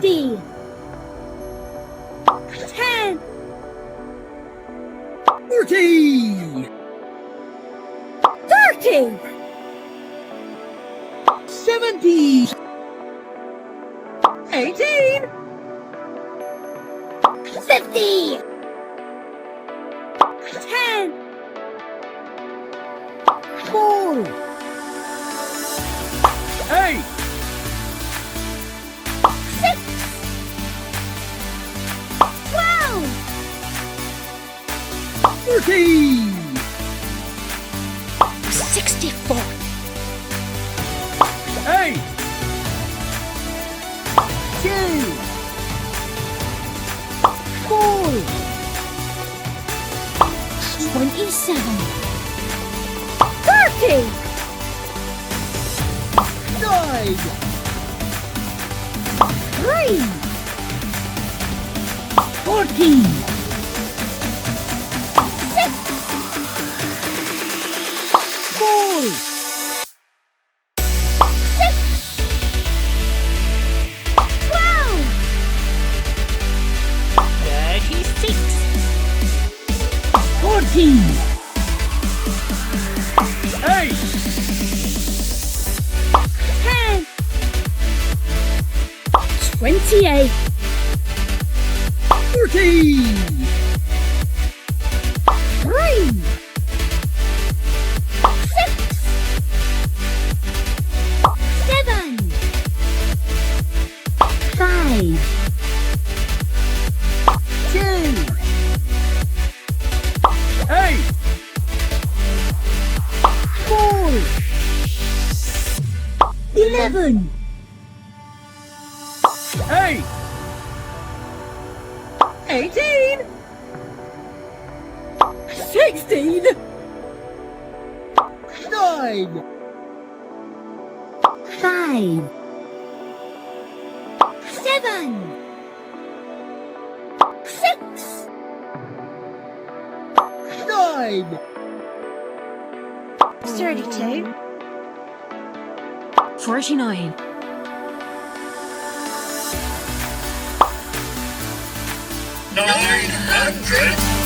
50. 10. 40. 30. 70. 18. 50. 10. 4. 8. 6. 12. 13. 64. 8. 2. 4. 27. 30. 9. 3. 14. 6. 4. 6. 12. 36. 14. 8. 10. 28. 14. 3. 6. 7. 5. 2. 8. 4. 11. 8. 18. 16. 9. 5. 7. 6. 9. 32. 49. 900.